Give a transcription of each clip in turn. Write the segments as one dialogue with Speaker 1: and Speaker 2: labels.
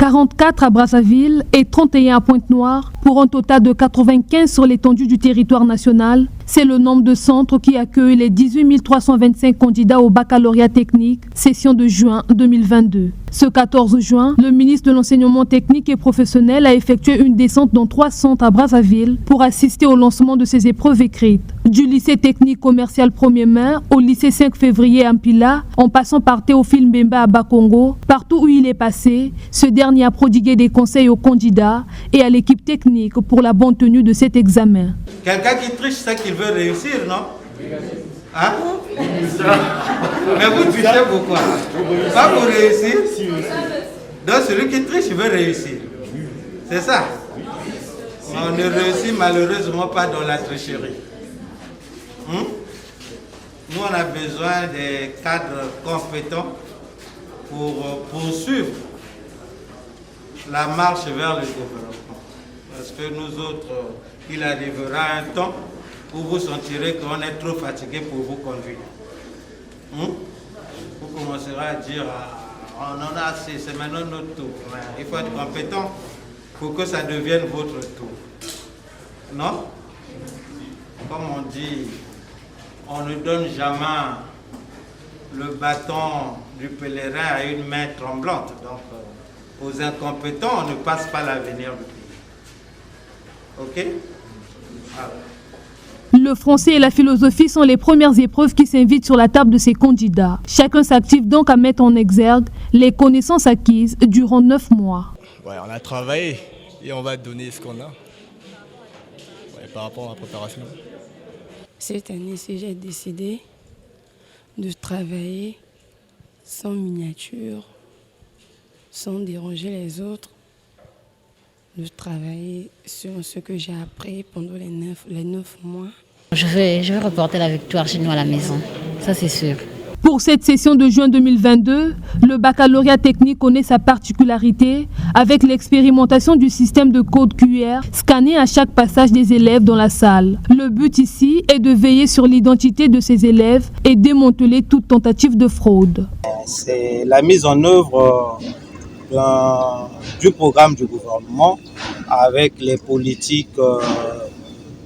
Speaker 1: 44 à Brazzaville et 31 à Pointe-Noire, pour un total de 95 sur l'étendue du territoire national. C'est le nombre de centres qui accueillent les 18 325 candidats au baccalauréat technique, session de juin 2022. Ce 14 juin, le ministre de l'Enseignement technique et professionnel a effectué une descente dans 3 centres à Brazzaville pour assister au lancement de ces épreuves écrites. Du lycée technique commercial 1er mai au lycée 5 février à Mpila, en passant par Théophile Mbemba à Bakongo, partout où il est passé, ce dernier a prodigué des conseils aux candidats et à l'équipe technique pour la bonne tenue de cet examen.
Speaker 2: Quelqu'un qui triche, c'est qu'il veut réussir, non? Hein? Mais vous trichez pourquoi? Pas pour réussir? Donc celui qui triche, il veut réussir. C'est ça? On ne réussit malheureusement pas dans la tricherie. Nous, on a besoin des cadres compétents pour poursuivre la marche vers le développement. Parce que nous autres, il arrivera un temps où vous sentirez qu'on est trop fatigué pour vous conduire. Vous commencerez à dire, on en a assez, c'est maintenant notre tour. Mais il faut être compétent pour que ça devienne votre tour. Non? Comme on dit, on ne donne jamais le bâton du pèlerin à une main tremblante. Donc, aux incompétents, on ne passe pas l'avenir du pays. OK? Voilà.
Speaker 1: Le français et la philosophie sont les premières épreuves qui s'invitent sur la table de ces candidats. Chacun s'active donc à mettre en exergue les connaissances acquises durant 9 mois.
Speaker 3: Ouais, on a travaillé et on va donner ce qu'on a par rapport à la préparation.
Speaker 4: Cette année, j'ai décidé de travailler sans miniature, sans déranger les autres, de travailler sur ce que j'ai appris pendant les 9 mois.
Speaker 5: Je vais reporter la victoire chez nous à la maison, ça c'est sûr.
Speaker 1: Pour cette session de juin 2022, le baccalauréat technique connaît sa particularité avec l'expérimentation du système de code QR scanné à chaque passage des élèves dans la salle. Le but ici est de veiller sur l'identité de ces élèves et démanteler toute tentative de fraude.
Speaker 2: C'est la mise en œuvre du programme du gouvernement avec les politiques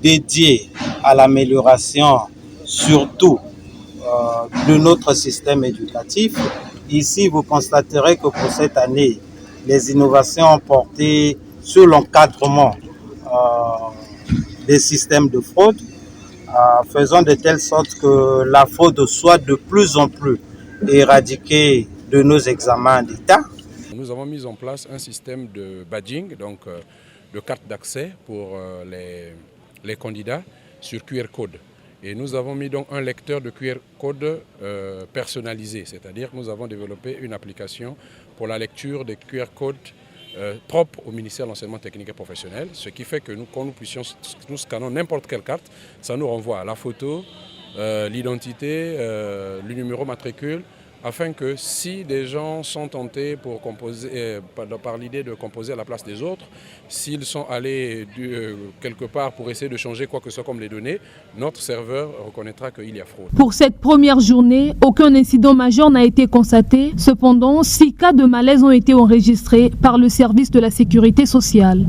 Speaker 2: dédiées à l'amélioration surtout de notre système éducatif. Ici, vous constaterez que pour cette année, les innovations ont porté sur l'encadrement des systèmes de fraude, faisant de telle sorte que la fraude soit de plus en plus éradiquée de nos examens d'État.
Speaker 6: Nous avons mis en place un système de badging, donc de carte d'accès pour les candidats sur QR code. Et nous avons mis donc un lecteur de QR code personnalisé, c'est-à-dire que nous avons développé une application pour la lecture des QR codes propres au ministère de l'Enseignement technique et professionnel, ce qui fait que quand nous scannons n'importe quelle carte, ça nous renvoie à la photo, l'identité, le numéro matricule, afin que si des gens sont tentés pour composer, par l'idée de composer à la place des autres, s'ils sont allés quelque part pour essayer de changer quoi que ce soit comme les données, notre serveur reconnaîtra qu'il y a fraude.
Speaker 1: Pour cette première journée, aucun incident majeur n'a été constaté. Cependant, 6 cas de malaise ont été enregistrés par le service de la sécurité sociale.